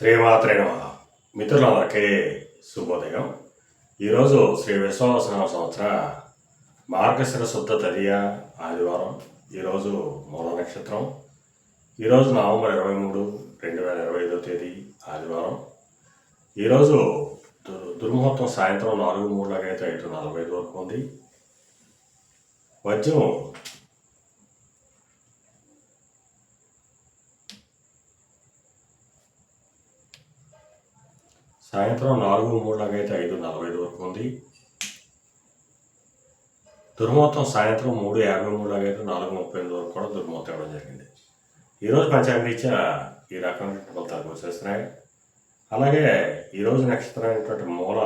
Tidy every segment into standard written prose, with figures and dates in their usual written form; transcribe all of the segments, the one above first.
శ్రీమాత్రే నమః. మిత్రులందరికీ శుభోదయం. ఈరోజు శ్రీ విశ్వావసనామ సంవత్సర మార్గశిర శుద్ధ తదియ ఆదివారం. ఈరోజు మూల నక్షత్రం. ఈరోజు నవంబర్ 23, 2025 తేదీ ఆదివారం. ఈరోజు దుర్ముహూర్తం సాయంత్రం 4:03 అయితే 5:45 వరకు ఉంది. వజ్రం సాయంత్రం 4:03 అయితే 5:45 వరకు ఉంది. దుర్ముహూర్తం సాయంత్రం 3:53 అయితే 4:38 వరకు కూడా దుర్ముహూర్తం ఇవ్వడం జరిగింది. ఈరోజు పంచాంగరీత్యా ఈ రకమైన ఫలితాలు వచ్చేస్తున్నాయి. అలాగే ఈరోజు నక్షత్రం అయినటువంటి మూల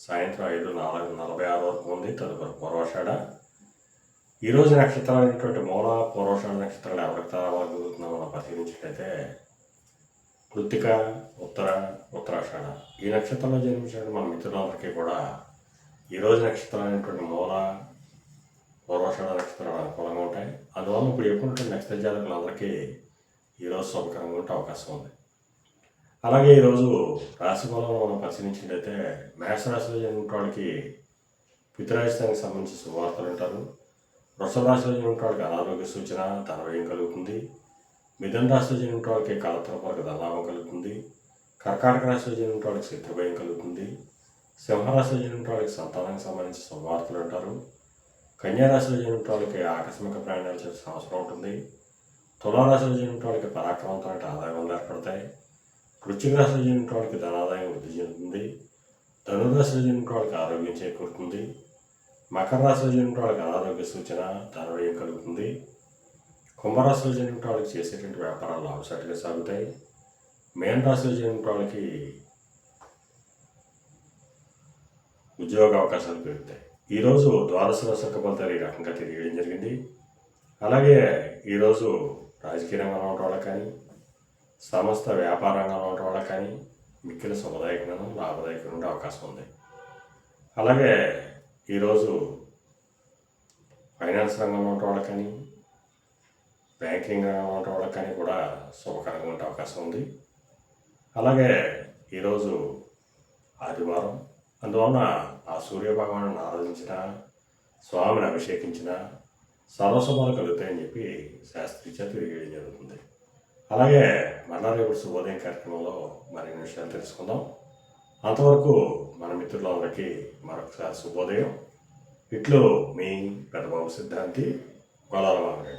సాయంత్రం 5:46 వరకు ఉంది. తదుపరి పూర్వాషాఢ. ఈరోజు నక్షత్రం అయినటువంటి మూల పూర్వాషాఢ నక్షత్రాలు ఎవరికి తారావాగుతున్నామో మనం పరిశీలించినట్లయితే కృత్తిక, ఉత్తరాషాఢ ఈ నక్షత్రంలో జన్మించిన మన మిత్రులందరికీ కూడా ఈరోజు నక్షత్రాలైనటువంటి మూల పూర్వాషాఢ నక్షత్రాలు అనుకూలంగా ఉంటాయి. అందువల్ల ఇప్పుడు ఎప్పుడు నక్షత్ర జాతకులందరికీ ఈరోజు శుభకరంగా ఉంటే అవకాశం ఉంది. అలాగే ఈరోజు రాశి ఫలంలో మనం పరిశీలించినట్లయితే మేషరాశిలో జన్మించిన వాళ్ళకి పితృరాశికి సంబంధించిన శుభవార్తలు ఉంటారు. వృషభ రాశిలో జన్మించిన వాళ్ళకి అనారోగ్య సూచన, ధనవ్యయం కలుగుతుంది. మిథున రాశిలో జన్మించిన వాళ్ళకి కలత్రపరకు ధనలాభం కలుగుతుంది. కర్కాటక రాశిలో జన్మించిన వాళ్ళకి శత్రుభయం కలుగుతుంది. సింహరాశిలో జన్మించిన వాళ్ళకి సంతానానికి సంబంధించిన శుభవార్తలు అంటారు. కన్యారాశిలో జన్మించిన వాళ్ళకి ఆకస్మిక ప్రయాణాలు చేసిన అవసరం ఉంటుంది. తులారాశిలో జన్మించిన వాళ్ళకి పరాక్రమంతో ఆదాయం ఏర్పడతాయి. వృశ్చిక రాశిలో జన్మించిన వాళ్ళకి ధనాదాయం వృద్ధి చెందుతుంది. ధనురాశిలో జన్మించిన వాళ్ళకి ఆరోగ్యం చేకూరుతుంది. మకర రాశిలో జన్మించిన వాళ్ళకి అనారోగ్య సూచన, ధనవ్యయం కలుగుతుంది. కుంభరాశిలో జన్మించిన వాళ్ళకి చేసేటువంటి వ్యాపారాలు లాభసాటిగా సాగుతాయి. మేన రాశిలో జన్మించిన వాళ్ళకి ఉద్యోగ అవకాశాలు పెరుగుతాయి. ఈరోజు ద్వాదశ రాశి ఫలితాలు ఈ రకంగా తెలియడం జరిగింది. అలాగే ఈరోజు రాజకీయ రంగంలో ఉన్న వాళ్ళకి కానీ, సమస్త వ్యాపార రంగంలో ఉన్న వాళ్ళకి కానీ మిక్కిలి శుభదాయకమైన లాభదాయకంగా ఉండే అవకాశం ఉంది. అలాగే ఈరోజు ఫైనాన్స్ రంగంలో ఉన్న వాళ్ళకి కానీ, బ్యాంకింగ్ రంగంలో ఉన్న వాళ్ళకి కానీ కూడా శుభకరంగా ఉండే అవకాశం ఉంది. అలాగే ఈరోజు ఆదివారం. అందువలన ఆ సూర్యభగవాను ఆరాధించిన, స్వామిని అభిషేకించిన సర్వశుభాలు కలుగుతాయని చెప్పి శాస్త్రీయ తెలియజేయడం జరుగుతుంది. అలాగే మళ్ళా రేపు శుభోదయం కార్యక్రమంలో మరిన్ని విషయాలు తెలుసుకుందాం. అంతవరకు మన మిత్రులందరికీ మరొకసారి శుభోదయం. ఇట్లు మీ పెద్దబాబు సిద్ధాంతి గొల్లాల మామిడి.